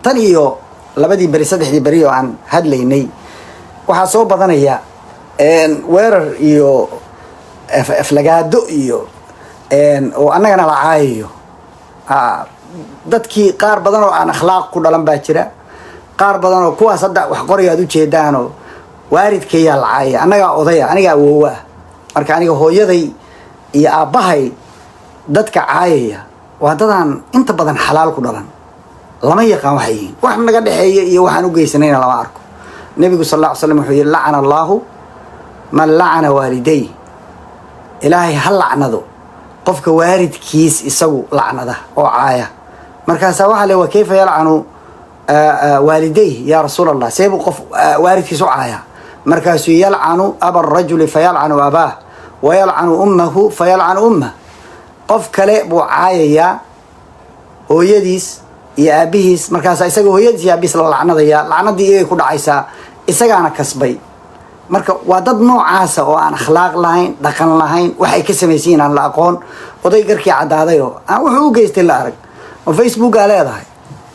تانيو لبدي بري صدحدي بريو عن هادليني waxaa soo badanaya weerar iyo aflagaado iyo oo annagana la caayo dadkii qaar badan oo aan akhlaaq ku dhalan baa jira qaar badan oo kuwaas hadda wax qoriyaad u jeedaan oo waalidkaya la caaya annaga odaya aniga awoowa marka aniga hooyaday iyo aabahay dadka caayaya waa dadaan inta badan xalaal ku dhalan lama yaqaan waxay yihiin wax naga dhaxeeyo iyo waxaan u geysanayna lama arko النبي صلى الله عليه وسلم يقول لعن الله من لعن والديه إلهي هل لعنده قفك وارد كيس يسوي لعنده أو عاية مركز سواها له وكيف يلعن والديه يا رسول الله سيبوا قف وارد كيس عاية مركز يلعن أبا الرجل فيلعن أباه ويلعن أمه فيلعن أمه قف كلاب عاية يا ويديس يا أبيس مركز يسوي ويديس يا أبيس لعنده يا لعنده يكون عيسى isagaana kasbay marka waa dad noocaas oo aan akhlaaq lahayn dhaqan lahayn waxay ka sameeyeen aan la aqoon oday garkii cadaaday oo aan wuxuu u geystay la arag oo Facebook aa leedahay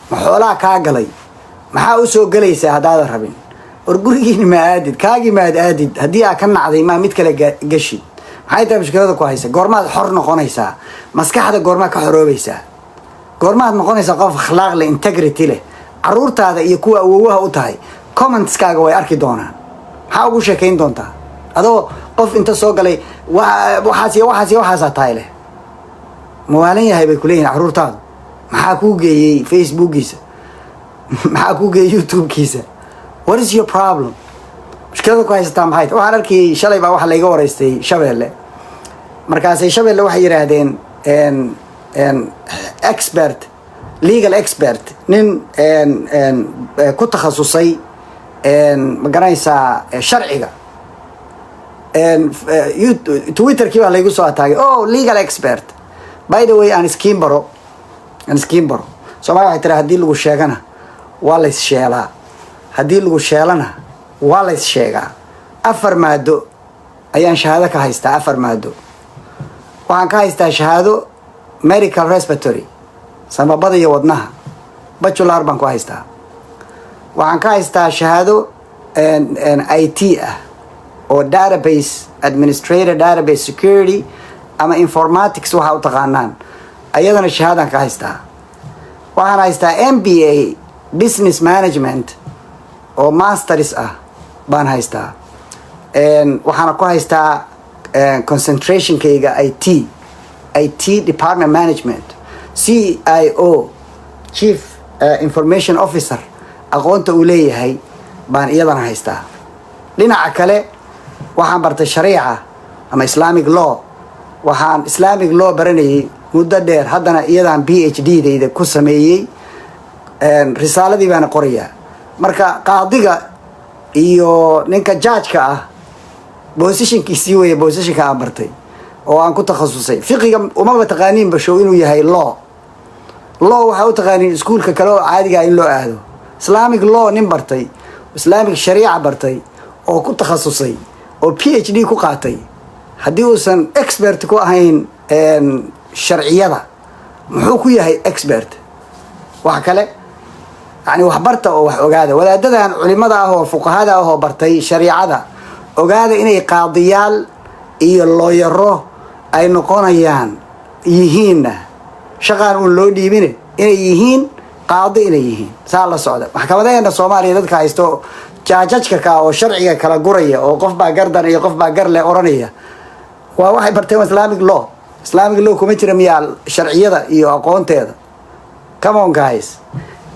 ma xoolaa ka galay maxaa u soo galaysaa hadaad rabin war gurigiina ma aadid kaagi ma aadid hadii aa ka nacday ma mid kale gashi maxay tahay mushkilada ku haysa goormaad xor noqonaysaa maskaxda goorma ka xoroobaysaa goormaad noqonaysaa qof akhlaaq leh integrity leh caruurtaada iyo kuwa awoowaha u tahay comments kaaga way arki doonaan maxaa ugu sheekayn doontaa adoo qof inta soo galay waxaas tayle mawaalan yahay bay kuleeyihiin caruurtaadu maxaa kuu geeyey facebookiisa maxaa kuu geeyey youtubekiisa what is your problem mushkilada ku haysataa maxay tahay waxaan arkay shalay baa waxa layga waraystay Shabeelle markaasay Shabeelle waxay yiraahdeen expert legal expert nin ku takhasusay magaranaysa sharciga Twitter kii baa laygu soo ataagay oh legal expert by the way aan skimbaro Soomaaliya waxay tiri haddii lagu sheegana waa la is sheelaa haddii lagu sheelana waa la is sheegaa 4 maado ayaan shahaado ka haystaa 4 maado waxaan ka haystaa shahaado medical respiratory samabada iyo wadnaha bachelor baan ku haystaa waxaan ka haystaa shahaado IT oo database administrator database security ama informatics waxa u taqaanaan ayadana shahaadan ka haystaa waxaan haystaa MBA business management oo masters baan haystaa waxaan ku haystaa concentration kayga IT department management CIO chief information officer aqoonta uu leeyahay baan iyadana haystaa dhinaca kale waxaan bartay shariica ama islamic law waxaan islamic law baranayay muddo dheer haddana iyadaan PhD deyda ku sameeyay risaaladii baan qorayaa marka qaadiga iyo ninka judge-ka positionkiisii weeye positionka aan bartay oo aan ku takhasusay fiqiga uma taqaaniin bashow inuu yahay law waxa u taqaaniin iskuulka kale oo caadiga in loo aado islamic law nin bartay islamic shariica bartay oo ku takhasusay oo PhD ku qaatay haddii uusan expert ku ahayn sharciyada muxuu ku yahay expert wax kale yani wax barta oo wax ogaada wadaadadan culimada oo fuqahada oo bartay shariicada ogaada inay qaadiyaal iyo looyaro ay noqonayaan yihiin shaqaan uu loo dhiibin inay yihiin qaadi inay yihiin saa la socda maxkamadeena Soomaaliya dadka haysto jaajajka ka oo sharciga kala guraya oo qof baa gardan iyo qof baa gar leh oranaya waa waxay barteen islamic law kuma jira miyaa sharciyada iyo aqoonteeda come on guys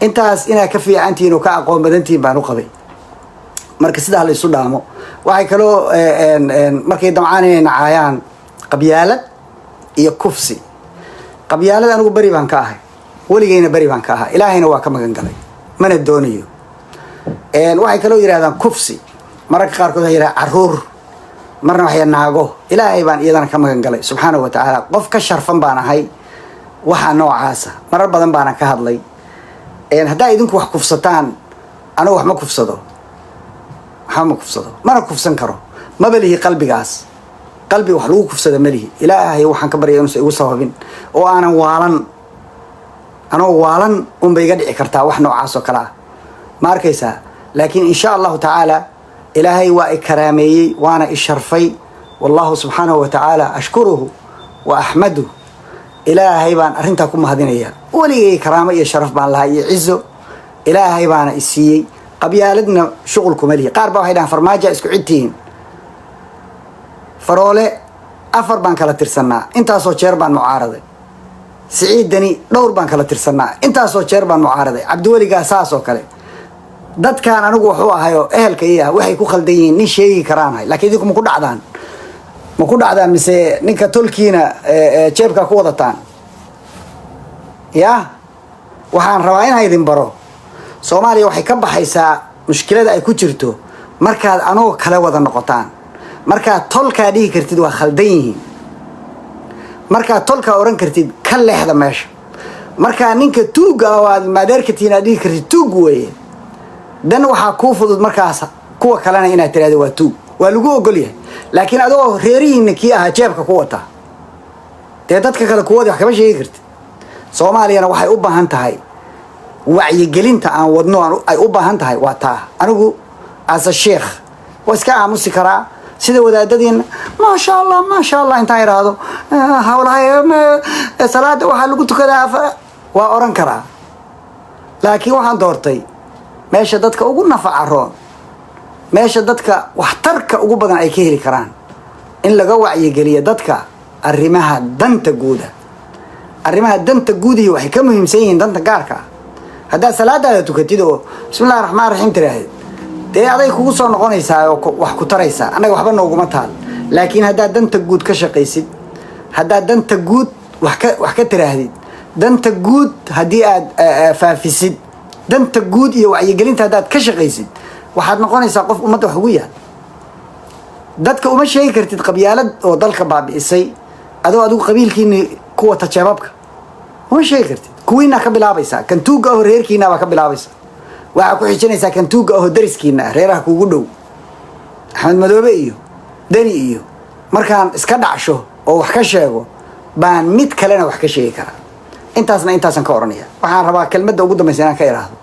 intaas ina ka fiicantiin oo ka aqoon badantiin baan u qabay marka sidaa la isu dhaamo waxay kaloo markay damcaan inay nacaayaan qabyaalad iyo kufsi qabyaalad anigu bari baan ka ahay waligayna bari baan ka ahaa ilaahayna waa ka magan galay mana doonayo waxay kaloo yiraahdaan kufsi mararka qaarkood ay yiraahdaan caruur marna waxay naago ilaahay baan iyadana ka magan galay subxaanahu wa ta'ala qof ka sharfan baan ahay waxa noocaasa marar badan baan ka hadlay haddaa idinku wax kufsataan anigu wax ma kufsado mana kufsan karo ma balihi qalbigaas qalbi wax lagu kufsada malihi ilaahay waxaan ka baryaa inuu igu sababin oo aanan waalan أنا والن بيقدع كرتا وإحنا وعاصو كلا ما أركيسا لكن إن شاء الله تعالى إلهي وإكرامي وأنا الشرفي والله سبحانه وتعالى أشكره وأحمده إلهي بان أرنتكم هذين إياه ولي كرامي الشرف بان الله يعزه إلهي بان السيي قبيالدنا شغلكم لي قاربا وحيدان فرماجة اسكو عدتين فرولي أفر بان كلا ترسنا انتا سو بان معارضة سعيد دني دور بان كلا ترسنا انتا سو بان معارضة عبدولي قاساسو كلا dad kan anigu wuxuu ahayo ehelkayga waxay ku khaldayiin nin sheegi karaanay laakiin idinku ma ku dhacdaan mise ninka tolkiina jeebka ku wadataan ya waxaan rabaa inaan idin baro Soomaaliya waxay ka baxaysaa mushkilada ay ku jirto markaad anoo kala wada noqotaan markaad tolka dhigi kartid waa khaldan yihiin markaad tolka oran kartid ka leexda meesha marka ninka tuuga aad maadeerkatina dhigi kartid tuug weeye dan waxa ku fudud markaas kuwa kalena inaad tiraahdo waa tuug waa lagu ogol yahay laakiin adoo reerihiina kii aha jeebka ku wata dadka kale kuwada wax kama sheegi kartid Soomaaliyana waxay u baahan tahay wacyi gelinta aan wadno ay u baahan tahay waa taa anigu as a sheekh waska aamusi karaa sida wadaadadiina ma sha Allah inta yiraahdo hawlaha salaada waxa lagu tukadaa waa oran karaa laakiin waxaan doortay meesha dadka ugu nafaca roon meesha dadka waxtarka ugu badan ay ka heli karaan in laga wacyi geliyo dadka arrimaha danta guud waxay ka muhiimsan yihiin danta gaarka hadda salaada tukatid oo bismillaahir rahmaanir rahiim tiraahid aday kugu soo noqonaysaa oo wax ku taraysaa anaga waxba nooguma taal laakiin hadda danta guud ka shaqaysid hadda danta guud wax ka tiraahid danta guud hadii aad faafisid danta guud iyo wacyi gelinta hadaad ka shaqaysid waxaad noqonaysaa qof ummadda wax ugu yaal dadka uma sheegi kartid qabyaalad oo dalka baabi'isay adigu qabiilkiina kuwa tajeebabka uma sheegi kartid kuwiina ka bilaabaysaa kan tuuga oo reerkiina ba ka bilaabaysaa waxa ku xijinaysaa kan tuuga oo dariskiina reeraha kugu dhow Axmed Madoobe iyo Dani iyo markaan iska dhacsho oo wax ka sheego baan mid kalena wax ka sheegi karaa intaasan ka oranaya waxaan rabaa kelmadda ugu dambaysa inaan ka iraahdo